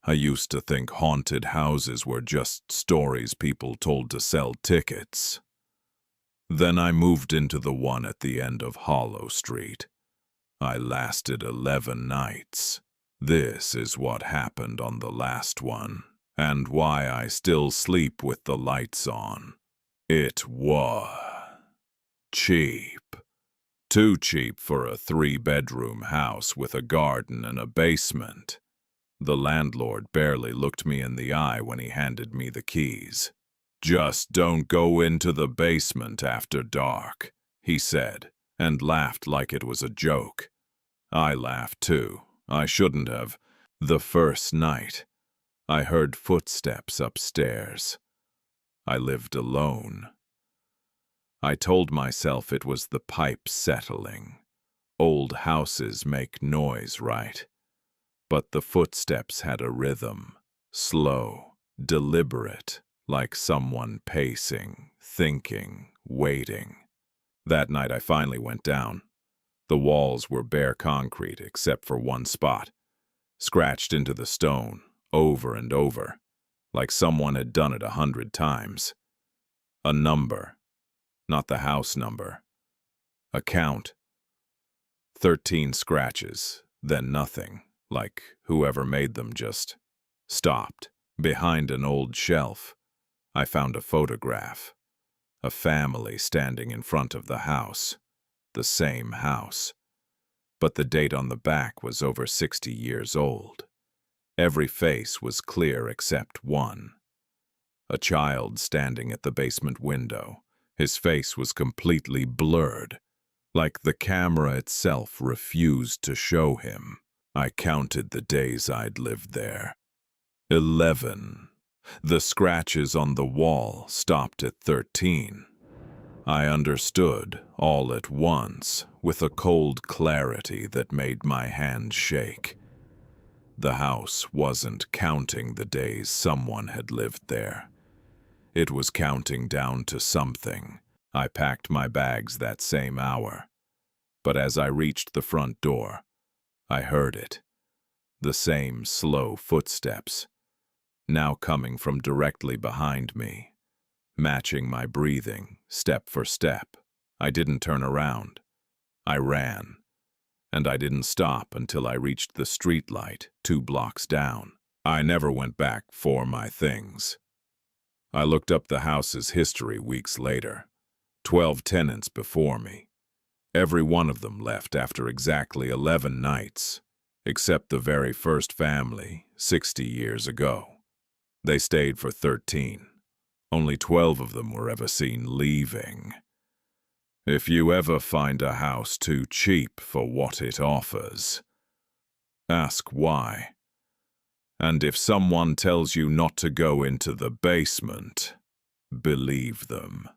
I used to think haunted houses were just stories people told to sell tickets. Then I moved into the one at the end of Hollow Street. I lasted 11 nights. This is what happened on the last one, and why I still sleep with the lights on. It was cheap. Too cheap for a 3-bedroom house with a garden and a basement. The landlord barely looked me in the eye when he handed me the keys. "Just don't go into the basement after dark," he said, and laughed like it was a joke. I laughed too. I shouldn't have. The first night, I heard footsteps upstairs. I lived alone. I told myself it was the pipes settling. Old houses make noise, right? But the footsteps had a rhythm, slow, deliberate, like someone pacing, thinking, waiting. That night I finally went down. The walls were bare concrete except for one spot, scratched into the stone, over and over, like someone had done it 100 times. A number, not the house number. A count. 13 scratches, then nothing, like whoever made them just stopped. Behind an old shelf, I found a photograph. A family standing in front of the house. The same house. But the date on the back was over 60 years old. Every face was clear except one. A child standing at the basement window. His face was completely blurred, like the camera itself refused to show him. I counted the days I'd lived there. 11. The scratches on the wall stopped at 13. I understood all at once, with a cold clarity that made my hands shake. The house wasn't counting the days someone had lived there. It was counting down to something. I packed my bags that same hour. But as I reached the front door, I heard it. The same slow footsteps, now coming from directly behind me, matching my breathing, step for step. I didn't turn around. I ran. And I didn't stop until I reached the street light 2 blocks down. I never went back for my things. I looked up the house's history weeks later. 12 tenants before me. Every one of them left after exactly 11 nights, except the very first family, 60 years ago. They stayed for 13. Only 12 of them were ever seen leaving. If you ever find a house too cheap for what it offers, ask why. And if someone tells you not to go into the basement, believe them.